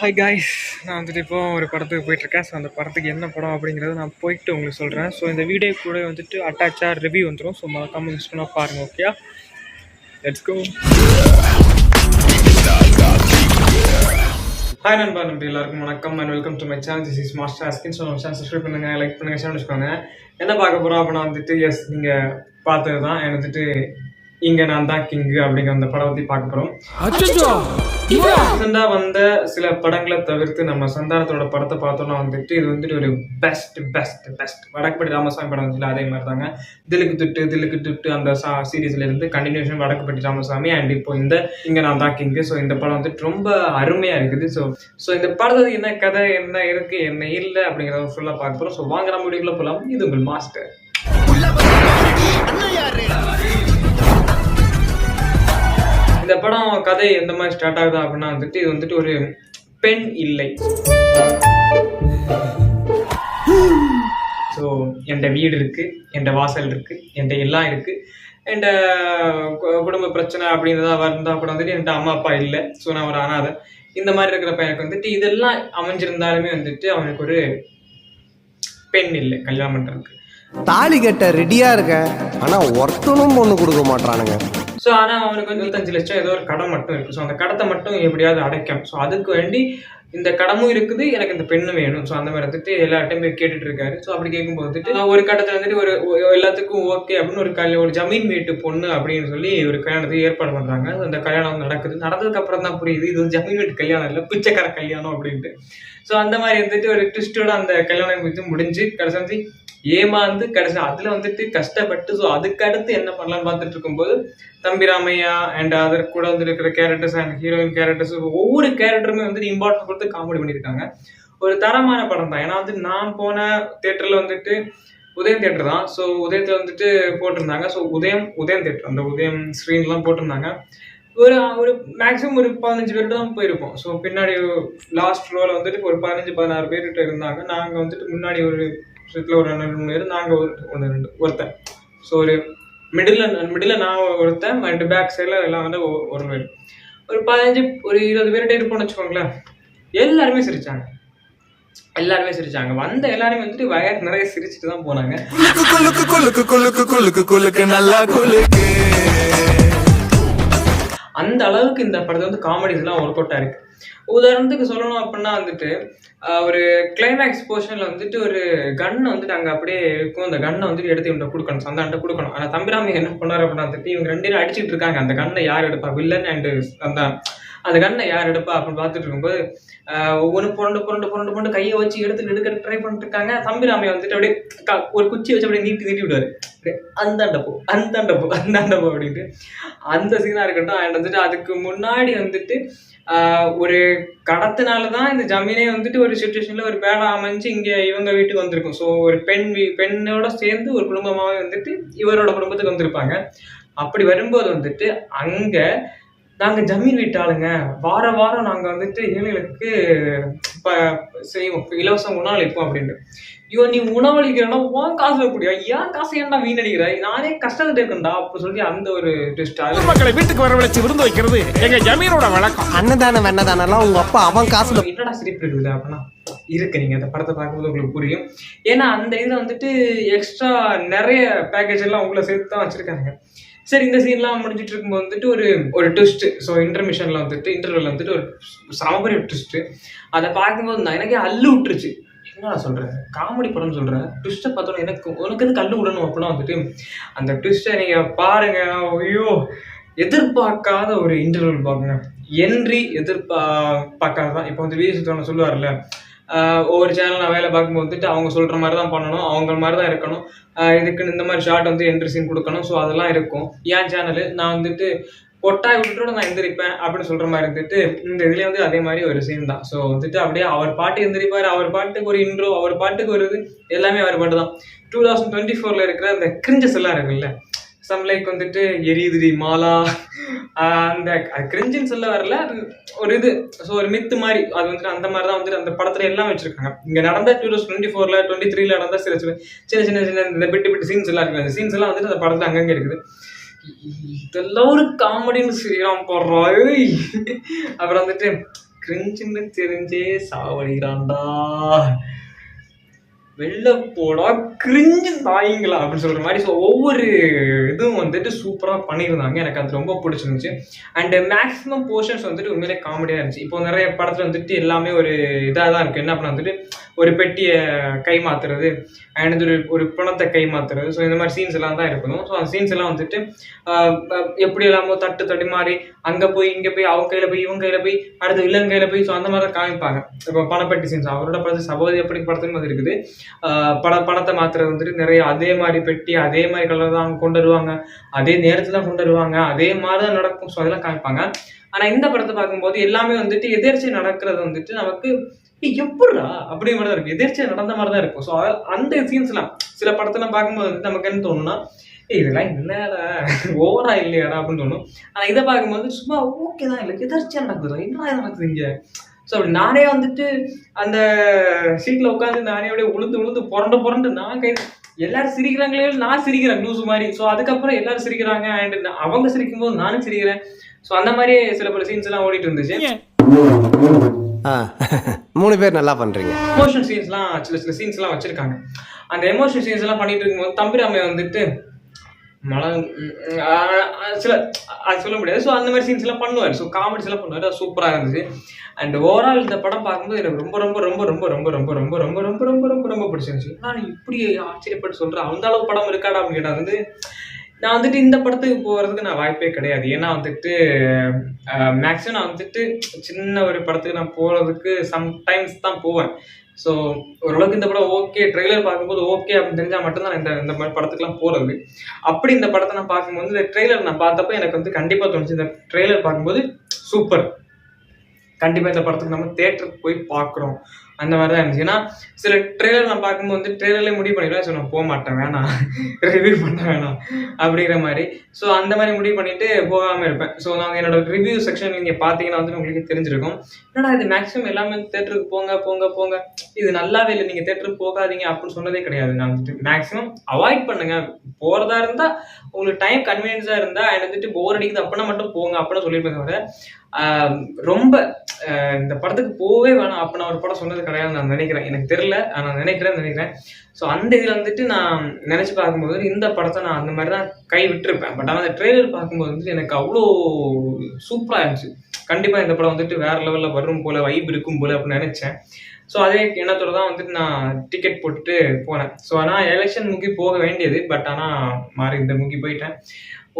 Hi guys, நான் வந்துட்டு இப்போ ஒரு படத்துக்கு போயிட்டுருக்கேன். ஸோ அந்த படத்துக்கு என்ன படம் அப்படிங்கிறத நான் போயிட்டு உங்களுக்கு சொல்கிறேன். ஸோ இந்த வீடியோ கூட வந்துட்டு அட்டாச்சாக ரிவ்யூ வந்துடும். ஸோ மறக்காமல் மிஸ் பண்ணால் பாருங்கள். Okay, let's go. ஹாய் நண்பா, நம்பி எல்லாருக்கும் வணக்கம் and welcome to my channel. This is master Askin. So நம்ம சேனல் சப்ஸ்கிரைப் பண்ணுங்கள், லைக் பண்ணுங்கள், ஷேர் வச்சுக்கோங்க. என்ன பார்க்க போகிறோம் அப்படின்னா வந்துட்டு நீங்கள் பார்த்தது தான் எனக்கு வந்துட்டு இங்கே நான் தான் கிங்கு அப்படிங்கிற அந்த படம் பற்றி பார்க்க போகிறோம். ரீசெண்டாக வந்த சில படங்களை தவிர்த்து நம்ம சந்தானத்தோட படத்தை பார்த்தோம்னா வந்துட்டு இது வந்துட்டு ஒரு பெஸ்ட் வடக்குப்பட்டி ராமசாமி படம் வந்துட்டு அதே மாதிரி தாங்க. தில்லுக்கு துட்டு அந்த சீரீஸ்ல இருந்து கண்டினியூஷன் வடக்குப்பட்டி ராமசாமி அண்ட் இப்போ இந்த இங்கே நான் தான் கிங்கு. ஸோ இந்த படம் வந்துட்டு ரொம்ப அருமையாக இருக்குது. ஸோ இந்த படத்துக்கு என்ன கதை, என்ன இருக்கு, என்ன இல்லை அப்படிங்கிறத ஃபுல்லாக பார்க்க போகிறோம். ஸோ வாங்க நம்ம வீடியோக்குள்ள போகலாம். இது உங்கள் மாஸ்டர். இந்த படம் கதை எந்த மாதிரி ஸ்டார்ட் ஆகுது அப்படின்னா வந்துட்டு இது வந்துட்டு ஒரு பெண் இல்லை. ஸோ என் வீடு இருக்கு, என் வாசல் இருக்கு, என் எல்லாம் இருக்கு, என் குடும்ப பிரச்சனை அப்படின்றதா வந்தா கூட வந்துட்டு என் அம்மா அப்பா இல்லை. ஸோ நான் ஒரு அனாதை. இந்த மாதிரி இருக்கிற பையனுக்கு வந்துட்டு இதெல்லாம் அமைஞ்சிருந்தாலுமே வந்துட்டு அவனுக்கு ஒரு பெண் இல்லை கல்யாணம் பண்றதுக்கு. தாலி கட்ட ரெடியா இருக்க, ஆனா ஒருத்தனும் பொண்ணு கொடுக்க மாட்டானுங்க. ஸோ ஆனால் அவனுக்கு வந்து 25 லட்சம் ஏதோ ஒரு கடன் மட்டும் இருக்குது. ஸோ அந்த கடத்தை மட்டும் எப்படியாவது அடைக்கணும். ஸோ அதுக்கு வேண்டி இந்த கடமும் இருக்குது, எனக்கு இந்த பெண்ணும் வேணும். ஸோ அந்த மாதிரி வந்துட்டு எல்லார்ட்டையும் போய் கேட்டுட்டு இருக்காரு. ஸோ அப்படி கேட்கும்போது வந்துட்டு ஒரு கட்டத்தில் வந்துட்டு ஒரு எல்லாத்துக்கும் ஓகே அப்படின்னு ஒரு ஜமீன் வீட்டு பொண்ணு அப்படின்னு சொல்லி ஒரு கல்யாணத்துக்கு ஏற்பாடு பண்ணுறாங்க. அந்த கல்யாணம் நடக்குது. நடந்ததுக்கு அப்புறம் தான் புரியுது இது ஒரு ஜமீன் வீட்டு கல்யாணம் இல்லை, பிச்சைக்கார கல்யாணம் அப்படின்ட்டு. ஸோ அந்த மாதிரி வந்துட்டு ஒரு ட்விஸ்டோட அந்த கல்யாணம் வந்து முடிஞ்சு கடைசி ஏமாந்து கடைசி அதுல வந்துட்டு கஷ்டப்பட்டு ஸோ அதுக்கு அடுத்து என்ன பண்ணலாம்னு பார்த்துட்டு இருக்கும்போது தம்பி ராமையா அண்ட் அதற்கு கூட வந்து இருக்கிற கேரக்டர்ஸ் அண்ட் ஹீரோயின் கேரக்டர்ஸ் ஒவ்வொரு கேரக்டருமே வந்துட்டு இம்பார்ட்டன்ஸ் கொடுத்து காமெடி பண்ணியிருக்காங்க. ஒரு தரமான படம் தான். ஏன்னா வந்து நான் போன தியேட்டர்ல வந்துட்டு உதயம் தியேட்டர் தான். ஸோ உதயத்தில் வந்துட்டு போட்டிருந்தாங்க. ஸோ உதயம் தியேட்டர், அந்த உதயம் ஸ்க்ரீன்லாம் போட்டிருந்தாங்க. ஒரு மேக்ஸிமம் ஒரு 15 பேர்கிட்ட தான் போயிருப்போம். ஸோ பின்னாடி லாஸ்ட் ரோவில் வந்துட்டு ஒரு 15-16 பேர்கிட்ட இருந்தாங்க. நாங்கள் வந்துட்டு முன்னாடி ஒரு ஒரு 2 பேர், நாங்கள் ஒருத்தன். ஸோ ஒரு மிடில் நான் ஒருத்தன், 2 பேக் சைடில் எல்லாம் வந்து ஒரு பேர், ஒரு 15-20 பேர்கிட்ட இருப்போம்னு வச்சுக்கோங்களேன். எல்லாருமே சிரிச்சாங்க. வந்த எல்லாருமே வந்துட்டு வயர் நிறைய சிரிச்சுட்டு தான் போனாங்க. அந்த அளவுக்கு இந்த படத்தை வந்து காமெடிஸ் எல்லாம் ஒர்க் அவுட்டா இருக்கு. உதாரணத்துக்கு சொல்லணும் அப்படின்னா வந்துட்டு ஒரு கிளைமேக்ஸ் போர்ஷன்ல வந்துட்டு ஒரு கன் வந்துட்டு அங்க அப்படியே இருக்கும். அந்த கன்னை வந்துட்டு எடுத்து இவங்க கொடுக்கணும், சந்தான்ட்ட கொடுக்கணும். ஆனா தம்பிராமி என்ன பண்ணாரு அப்படின்னா வந்துட்டு இவங்க 2 பேரும் அடிச்சுட்டு இருக்காங்க. அந்த கன்னை யார் எடுப்பா, வில்லன் அண்ட் அந்த கன்னை யார் எடுப்பா அப்படின்னு பார்த்துட்டு இருக்கும்போது ஒவ்வொன்று புரண்டு கையை வச்சு எடுக்க ட்ரை பண்ணிட்டு இருக்காங்க. தம்பிராமையை வந்துட்டு அப்படியே ஒரு குச்சி வச்சு அப்படியே நீட்டி விடுவாரு. அந்தாண்டப்போ அப்படின்ட்டு அந்த சீனா இருக்கட்டும். அண்ட் வந்துட்டு அதுக்கு முன்னாடி வந்துட்டு ஒரு கடத்தினாலதான் இந்த ஜமீனே வந்துட்டு ஒரு சுச்சுவேஷன்ல ஒரு பேடா அமைஞ்சு இங்க இவங்க வீட்டுக்கு வந்திருக்கும். ஸோ ஒரு பெண்ணோட சேர்ந்து ஒரு குடும்பமாவே வந்துட்டு இவரோட குடும்பத்துக்கு வந்திருப்பாங்க. அப்படி வரும்போது வந்துட்டு அங்க நாங்க ஜமீன் வீட்டாளுங்க, வாரம் நாங்க வந்துட்டு ஏழைகளுக்கு செய்வோம், இலவசம் உணவளிப்போம் அப்படின்ட்டு. ஐயோ நீ உணவளிக்கிறனா உன் காசு கூடிய, ஏன் காசு ஏன்டா வீணடிக்கிற, நானே கஷ்டத்தை இருக்கேன்டா அப்படின்னு சொல்லி அந்த ஒரு மக்களை வீட்டுக்கு வரவழைச்சு விருந்து வைக்கிறது எங்க ஜமீனோட வழக்கம். அன்னதானம் உங்க அப்பா அவன் காசு என்னடா சிரிப்பு இருக்குது அப்படின்னா இருக்கு. நீங்க அந்த படத்தை பார்க்கும்போது உங்களுக்கு புரியும். ஏன்னா அந்த இதுல வந்துட்டு எக்ஸ்ட்ரா நிறைய பேக்கேஜ் எல்லாம் உங்களை சேர்த்து தான் வச்சிருக்காங்க. சரி, இந்த சீன்லாம் முடிஞ்சிட்டு இருக்கும்போது வந்துட்டு ஒரு ட்விஸ்ட். ஸோ இன்டர்வெல்ல வந்துட்டு ஒரு சமபரிய ட்விஸ்ட். அதை பார்க்கும்போது நான் எனக்கே அள்ளு விட்டுருச்சு. என்ன சொல்றேன், காமெடி படம்னு சொல்றேன். ட்விஸ்ட்டை பார்த்தோன்னா உனக்கு எது கல்லு விடணும் அப்படின்னா வந்துட்டு அந்த ட்விஸ்ட்டை நீங்க பாருங்க. ஐயோ எதிர்பார்க்காத ஒரு இன்டர்வல் பாருங்க. பார்க்காததான். இப்போ வந்து வீரசித்தவனை சொல்லுவார்ல, ஒவ்வொரு சேனல் நான் வேலை பார்க்கும்போது வந்துட்டு அவங்க சொல்ற மாதிரி தான் பண்ணணும், அவங்க மாதிரி தான் இருக்கணும், இதுக்குன்னு இந்த மாதிரி ஷார்ட் வந்து என்ட்ரி சீன் கொடுக்கணும். ஸோ அதெல்லாம் இருக்கும். என் சேனல் நான் வந்துட்டு பொட்டாய் விட்டுட்டோட நான் எந்திரிப்பேன் அப்படின்னு சொல்ற மாதிரி இருந்துட்டு இந்த இதுல வந்து அதே மாதிரி ஒரு சீன் தான். ஸோ வந்துட்டு அப்படியே அவர் பாட்டு எந்திரிப்பாரு, அவர் பாட்டுக்கு ஒரு இன்ட்ரோ, அவர் பாட்டுக்கு ஒரு இது, எல்லாமே அவர் பாட்டு தான். 2024 இருக்கிற அந்த கிரிஞ்சஸ் எல்லாம் இருக்குல்ல, சம் லைக் வந்துட்டு எரியுதிரி மாலா, அந்த கிரிஞ்சின்னு சொல்ல வரல, ஒரு இது. ஸோ ஒரு மித்து மாதிரி அது வந்துட்டு அந்த மாதிரி தான் வந்துட்டு அந்த படத்துல எல்லாம் வச்சிருக்காங்க. இங்க நடந்த 2024ல 23ல நடந்த சின்ன இந்த பிட்டு சீன்ஸ் எல்லாம் இருக்கு. அந்த சீன்ஸ் எல்லாம் வந்துட்டு அந்த படத்துல அங்கங்க இருக்குது. இதெல்லாம் ஒரு காமெடின்னு செய்யலாம் போடுறோம். அப்புறம் வந்துட்டு கிரிஞ்சுன்னு தெரிஞ்சே சாவடிக்கிறான்டா. வெளில போடா கிரிஞ்சு நாய்ங்களா அப்படின்னு சொல்ற மாதிரி. ஸோ ஒவ்வொரு இதுவும் வந்துட்டு சூப்பராக பண்ணியிருந்தாங்க. எனக்கு அது ரொம்ப பிடிச்சிருந்துச்சு. அண்ட் மேக்ஸிமம் போர்ஷன்ஸ் வந்துட்டு உண்மையிலே காமெடியாக இருந்துச்சு. இப்போ நிறைய படத்தில் வந்துட்டு எல்லாமே ஒரு இதாக தான் இருக்குது. என்ன பண்ண வந்துட்டு ஒரு பெட்டியை கை மாத்துறது அண்ட் ஒரு பணத்தை கை மாத்துறது. ஸோ இந்த மாதிரி சீன்ஸ் எல்லாம் தான் இருக்கணும். ஸோ அந்த சீன்ஸ் எல்லாம் வந்துட்டு எப்படி எல்லாமோ தட்டு மாறி அங்கே போய் இங்கே போய் அவங்க கையில் போய் இவங்க கையில் போய் அடுத்து வில்லன் கையில் போய் ஸோ அந்த மாதிரி தான் காமிப்பாங்க. இப்போ பணப்பெட்டி சீன்ஸ் அவரோட படத்து சபோதி எப்படி படத்துன்னு மாதிரி இருக்குது. பணத்தை மாத்துறது வந்துட்டு நிறைய அதே மாதிரி பெட்டி அதே மாதிரி கலர் தான் அவங்க கொண்டு வருவாங்க, அதே நேரத்தில் தான் கொண்டு வருவாங்க, அதே மாதிரி தான் நடக்கும். ஸோ அதெல்லாம் காமிப்பாங்க. ஆனால் இந்த படத்தை பார்க்கும்போது எல்லாமே வந்துட்டு எதிர்ச்சி நடக்கிறது வந்துட்டு நமக்கு எப்படா அப்படிங்கிற மாதிரி தான் இருக்கும். எதிர்ச்சியா நடந்த மாதிரி தான் இருக்கும். ஸோ அந்த சீன்ஸ்லாம் சில படத்தெல்லாம் பார்க்கும்போது வந்து நமக்கு என்ன தோணும்னா இதெல்லாம் என்னடா ஓவரா இல்லையாடா அப்படின்னு தோணும். ஆனால் இதை பார்க்கும்போது சும்மா ஓகே தான், இல்லை எதிர்ச்சியா நடக்குதுடா, என்ன நடக்குது இங்க. ஸோ அப்படி நானே வந்துட்டு அந்த சீட்ல உட்காந்து நானே அப்படியே உளுந்து புரண்டு நான் எல்லாரும் சிரிக்கிறாங்களே நான் சிரிக்கிறேன் லூசு மாதிரி. ஸோ அதுக்கப்புறம் எல்லாரும் சிரிக்கிறாங்க அண்ட் அவங்க சிரிக்கும் போது நானும் சிரிக்கிறேன். ஸோ அந்த மாதிரியே சில பல சீன்ஸ் எல்லாம் ஓடிட்டு இருந்துச்சு. 3 பேர் நல்லா பண்றீங்க. எமோஷனல் சீன்ஸ்லாம் சில சீன்ஸ்லாம் வச்சிருக்காங்க. அந்த எமோஷனல் சீன்ஸ் எல்லாம் பண்ணிட்டு இருக்கும்போது தம்பிராமையை வந்துட்டு சில அது சொல்ல முடியாது. ஸோ அந்த மாதிரி சீன்ஸ் எல்லாம் பண்ணுவார். ஸோ காமெடிஸ் எல்லாம் பண்ணுவார். அது சூப்பராக இருந்துச்சு. அண்ட் ஓவரால் இந்த படம் பார்க்கும்போது எனக்கு ரொம்ப ரொம்ப ரொம்ப ரொம்ப ரொம்ப ரொம்ப ரொம்ப ரொம்ப ரொம்ப ரொம்ப ரொம்ப ரொம்ப பிடிச்சிருந்துச்சு. நான் இப்படி ஆச்சரியப்பட்டு சொல்கிறேன், அந்த அளவு படம் இருக்காடா அப்படின்னு கேட்டால் வந்து நான் வந்துட்டு இந்த படத்துக்கு போகிறதுக்கு நான் வாய்ப்பே கிடையாது. ஏன்னா வந்துட்டு மேக்ஸிமம் நான் வந்துட்டு சின்ன ஒரு படத்துக்கு நான் போகிறதுக்கு சம்டைம்ஸ் தான் போவேன். ஸோ ஓரளவுக்கு இந்த படம் ஓகே, ட்ரெய்லர் பார்க்கும்போது ஓகே அப்படின்னு தெரிஞ்சால் மட்டும்தான் இந்த மாதிரி படத்துக்குலாம் போகிறது. அப்படி இந்த படத்தை நான் பார்க்கும்போது இந்த ட்ரெய்லர் நான் பார்த்தப்போ எனக்கு வந்து கண்டிப்பாக தோணுச்சு, இந்த ட்ரெய்லர் பார்க்கும்போது சூப்பர், கண்டிப்பாக இந்த படத்துக்கு நம்ம தேட்டருக்கு போய் பார்க்குறோம் அந்த மாதிரி தான் இருந்துச்சு. ஏன்னா சில ட்ரெய்லர் நான் பார்க்கும்போது வந்து ட்ரெய்லர்லேயே முடிவு பண்ணிடுவேன், ஸோ நான் போக மாட்டேன், வேணாம் ரிவ்யூ பண்ண வேணாம் அப்படிங்கிற மாதிரி. ஸோ அந்த மாதிரி முடிவு பண்ணிட்டு போகாமல் இருப்பேன். ஸோ நான் என்னோட ரிவ்யூ செக்ஷன் நீங்கள் பார்த்தீங்கன்னா வந்து உங்களுக்கு தெரிஞ்சிருக்கும், என்னடா இது மேக்ஸிமம் எல்லாமே தேட்டருக்கு போங்க இது நல்லாவே இல்லை, நீங்கள் தேட்டருக்கு போகாதீங்க அப்படின்னு சொன்னதே கிடையாது. நான் வந்துட்டு மேக்ஸிமம் அவாய்ட் பண்ணுங்க, போகிறதா இருந்தால் உங்களுக்கு டைம் கன்வீனியன்ஸாக இருந்தால் அண்ட் வந்துட்டு போர் அடிக்குது அப்படின்னா மட்டும் போங்க அப்படின்னு சொல்லியிருப்பேன். தவிர ரொம்ப இந்த படத்துக்கு போவே வேணாம் அப்படின்னு ஒரு படம் சொன்னது கிடையாது நான் நினைக்கிறேன். எனக்கு தெரியல, நான் நினைக்கிறேன். ஸோ அந்த இதில் வந்துட்டு நான் நினச்சி பார்க்கும்போது இந்த படத்தை நான் அந்த மாதிரி தான் கை விட்டுருப்பேன். பட் ஆனால் அந்த ட்ரெய்லர் பார்க்கும்போது வந்துட்டு எனக்கு அவ்வளோ சூப்பராக இருந்துச்சு. கண்டிப்பாக இந்த படம் வந்துட்டு வேறு லெவலில் வரும் போல், வைப் இருக்கும் போல் அப்படின்னு நினச்சேன். ஸோ அதே எண்ணத்தோடு தான் வந்துட்டு நான் டிக்கெட் போட்டுட்டு போனேன். ஸோ ஆனால் எலெக்ஷன் முக்கி போக வேண்டியது, பட் ஆனால் மாறி இந்த முக்கி போயிட்டேன்.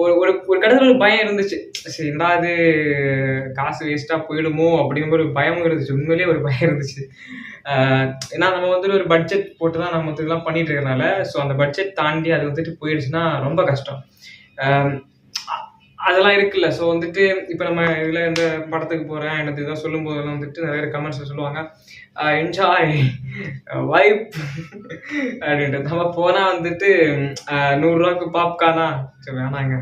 ஒரு கட்டத்தில் ஒரு பயம் இருந்துச்சு, சரி அது காசு வேஸ்ட்டாக போயிடுமோ அப்படிங்கிற ஒரு பயமும் இருந்துச்சு. உண்மையிலேயே ஒரு பயம் இருந்துச்சு. ஏன்னா நம்ம வந்துட்டு ஒரு பட்ஜெட் போட்டு தான் நம்ம இதெல்லாம் பண்ணிட்டு இருக்கனால, ஸோ அந்த பட்ஜெட் தாண்டி அது வந்துட்டு போயிடுச்சுன்னா ரொம்ப கஷ்டம். அதெல்லாம் இருக்குல்ல. ஸோ வந்துட்டு இப்போ நம்ம இதில் இந்த படத்துக்கு போகிறேன் எனக்கு இதான் சொல்லும் போதெல்லாம் வந்துட்டு நிறைய கமெண்ட்ஸ் சொல்லுவாங்க, என்ஜாய் வைப் அப்படின்ட்டு. நம்ம போனால் வந்துட்டு 100 ரூபாய்க்கு பாப்கார்னா, சரி வேணாங்க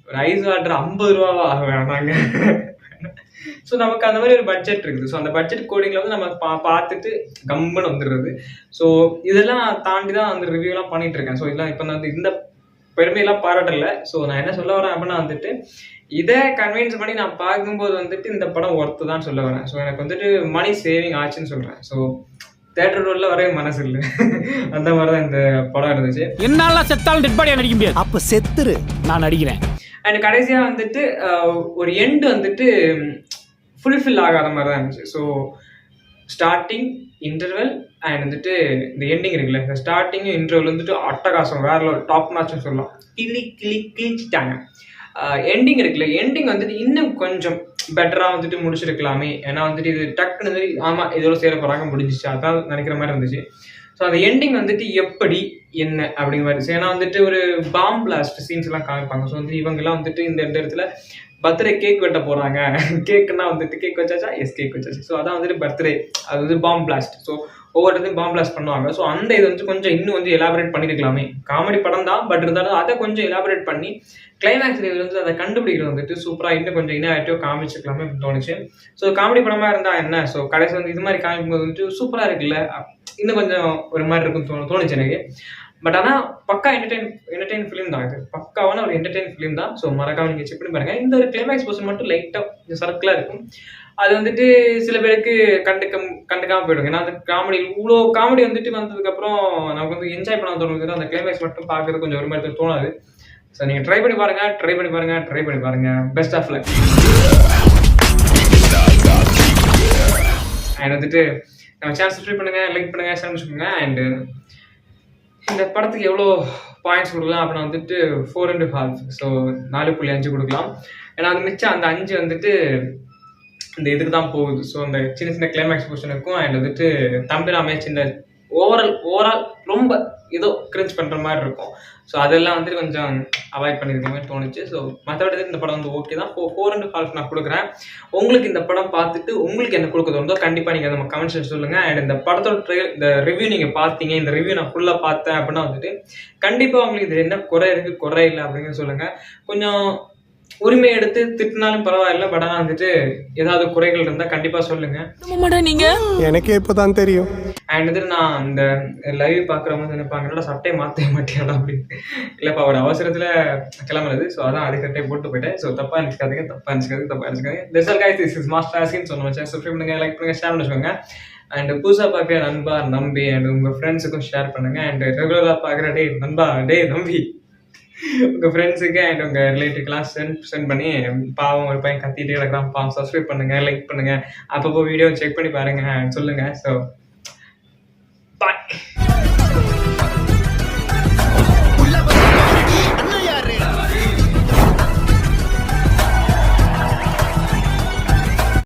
ஒரு ஐஸ் வாட்டர் 50 ரூபாவா, வேணாங்க. ஸோ நமக்கு அந்த மாதிரி ஒரு பட்ஜெட் இருக்குது. ஸோ அந்த பட்ஜெட் கோடிங்கில் வந்து நம்ம பார்த்துட்டு கம்முன்னு வந்துடுறது. ஸோ இதெல்லாம் தாண்டி தான் அந்த ரிவ்யூலாம் பண்ணிட்டு இருக்கேன். ஸோ இதெல்லாம் இப்போ நான் இந்த பெருமையெல்லாம் பாராட்டல. ஸோ நான் என்ன சொல்ல வரேன் அப்படின்னா வந்துட்டு இதை கன்வின்ஸ் பண்ணி நான் பார்க்கும்போது வந்துட்டு இந்த படம் ஒர்த்து தான் சொல்ல வரேன். ஸோ எனக்கு வந்துட்டு மணி சேவிங் ஆச்சுன்னு சொல்கிறேன். ஸோ தேட்டர் ரோட்ல வரவே மனசு இல்லை, அந்த மாதிரி தான் இந்த படம் இருந்துச்சு. என்னால செத்தாலும் டெட் பாடியா நடிக்க முடியாது, அப்ப செத்துரு, நான் நடிக்கிறேன். அண்ட் கடைசியாக வந்துட்டு ஒரு எண்டு வந்துட்டு ஃபுல்ஃபில் ஆகாத மாதிரி தான் இருந்துச்சு. ஸோ ஸ்டார்டிங் இன்டர்வல் அண்ட் வந்துட்டு இந்த எண்டிங் இருக்குல்ல, இந்த ஸ்டார்டிங்கும் இன்டர்வல் வந்துட்டு அட்டகாசம், வேற டாப் நாச்சுன்னு சொல்லலாம். கிழிச்சிட்டாங்க. எண்டிங் இருக்குல்ல, எண்டிங் வந்துட்டு இன்னும் கொஞ்சம் பெட்டராக வந்துட்டு முடிச்சிருக்கலாமே. ஏன்னா வந்துட்டு இது டக்குன்னு வந்துட்டு ஆமாம் இதோட சேர போகிறாங்க முடிஞ்சிச்சு அதான் நினைக்கிற மாதிரி இருந்துச்சு. ஸோ அந்த எண்டிங் வந்துட்டு எப்படி என்ன அப்படிங்கிற மாதிரி. ஏன்னா வந்துட்டு ஒரு பாம் பிளாஸ்ட் சீன்ஸ் எல்லாம் காமிப்பாங்க. ஸோ வந்துட்டு இவங்கெல்லாம் வந்துட்டு இந்த இடத்துல பர்த்டே கேக் வெட்ட போகிறாங்க. கேக்குன்னா வந்துட்டு கேக் வச்சாச்சா, எஸ் கேக் வச்சாச்சு. ஸோ அதான் வந்துட்டு பர்த்டே, அது வந்து பாம் பிளாஸ்ட். ஸோ ஒவ்வொரு இடத்தையும் பாம் பிளாஸ்ட் பண்ணுவாங்க. ஸோ அந்த இது வந்து கொஞ்சம் இன்னும் வந்து எலாபரேட் பண்ணியிருக்கலாமே. காமெடி படம் தான், பட் இருந்தாலும் அதை கொஞ்சம் எலாபரேட் பண்ணி கிளைமேக்ஸ் வந்து அதை கண்டுபிடிக்கிறது வந்துட்டு சூப்பராக இன்னும் கொஞ்சம் இன்னும் காமிச்சிருக்கலாமே அப்படின்னு தோணுச்சு. ஸோ காமெடி படமாக இருந்தால் என்ன, ஸோ கடைசி வந்து இது மாதிரி காமிக்கும்போது வந்துட்டு சூப்பராக இருக்குல்ல, இன்னும் கொஞ்சம் ஒரு மாதிரி இருக்குன்னு தோணுச்சு எனக்கு. பட் ஆனால் பக்கா என்டர்டெயின் ஃபிலிம் தான், இது பக்காவான ஒரு என்டர்டெயின் ஃபிலிம் தான். ஸோ மறக்காம நீங்கள் செக் பண்ணி பாருங்க. இந்த ஒரு கிளைமேக்ஸ் போர்ஷன் மட்டும் லைட்டாக சர்க்கிளாக இருக்கும். அது வந்துட்டு சில பேருக்கு கண்டுக்காம போயிடுங்க. ஏன்னா அந்த காமெடி இவ்வளோ காமெடி வந்துட்டு வந்ததுக்கப்புறம் நமக்கு வந்து என்ஜாய் பண்ண தோணுது. அந்த கிளைமேக்ஸ் மட்டும் பார்க்கறது கொஞ்சம் ஒரு மாதிரி தோணாது. ஸோ நீங்கள் ட்ரை பண்ணி பாருங்க. Best of luck. அண்ட் வந்துட்டு நம்ம சேனல் சப்ஸ்கிரைப் பண்ணுங்க, லைக் பண்ணுங்க, ஷேர் பண்ணிக்கோங்க. அண்ட் இந்த படத்துக்கு எவ்வளோ பாயிண்ட்ஸ் கொடுக்கலாம் அப்படின்னா வந்துட்டு 4.5. ஸோ 4.5 கொடுக்கலாம். ஏன்னா அது மிச்சம் அந்த 5 வந்துட்டு இந்த இதுக்கு தான் போகுது. ஸோ அந்த சின்ன சின்ன கிளைமேக்ஸ் போர்ஷன் இருக்கும். அண்ட் வந்துட்டு தம்பிராமே சின்ன ஓவரால் ரொம்ப ஏதோ கிரிஞ்ச் பண்ணுற மாதிரி இருக்கும். ஸோ அதெல்லாம் வந்துட்டு கொஞ்சம் அவாய்ட் பண்ணியிருக்க மாதிரி தோணுச்சு. ஸோ மற்றபடி இந்த படம் வந்து ஓகே தான். 4.5 நான் கொடுக்குறேன். உங்களுக்கு இந்த படம் பார்த்துட்டு உங்களுக்கு என்ன கொடுக்க தோணுதோ கண்டிப்பாக நீங்கள் நம்ம கமெண்ட்ஸ் சொல்லுங்கள். அண்ட் இந்த படத்தோட இந்த ரிவ்யூ நீங்கள் பார்த்தீங்க, இந்த ரிவ்யூ நான் ஃபுல்லாக பார்த்தேன் அப்படின்னா வந்துட்டு கண்டிப்பாக உங்களுக்கு இது என்ன குறை இருக்குது, குறை இல்லை அப்படிங்கிறது சொல்லுங்கள். கொஞ்சம் உரிமை எடுத்து திட்டினாலும் பரவாயில்ல, பட் ஆனால் வந்துட்டு ஏதாவது குறைகள் இருந்தால் கண்டிப்பாக சொல்லுங்கள். நீங்கள் எனக்கே இப்போதான் தெரியும். அண்ட் வந்துட்டு நான் இந்த லைவ் பார்க்குறவங்க நினைப்பாங்க என்னோட சட்டையை மாற்ற மாட்டேன் அப்படின்னு. இல்லைப்பா ஒரு அவசரத்தில் கிளம்புறது. ஸோ அதான் அதுக்கு சட்டையை போட்டு போயிட்டேன். ஸோ தப்பாக நினச்சிக்காதீங்க. This all guys, this is master ஆஸ்கின்னு சொன்ன வச்சேன். சப்ஸ்கிரைப் பண்ணுங்க, லைக் பண்ணுங்க, ஷேர் பண்ணிக்கோங்க. அண்ட் புதுசாக பார்க்குற நண்பா நம்பி அண்ட் உங்கள் ஃப்ரெண்ட்ஸுக்கும் ஷேர் பண்ணுங்க. அண்ட் ரெகுலராக பார்க்குற நண்பா நம்பி உங்கள் ஃப்ரெண்ட்ஸுக்கு அண்ட் உங்கள் ரிலேட்டிவ்க்கெலாம் சென்ட் பண்ணி பாவம் ஒரு பையன் கத்திட்டே கிடக்குறான் பாவம் சப்ஸ்கிரைப் பண்ணுங்கள், லைக் பண்ணுங்கள், அப்பப்போ வீடியோ செக் பண்ணி பாருங்கள் சொல்லுங்கள். ஸோ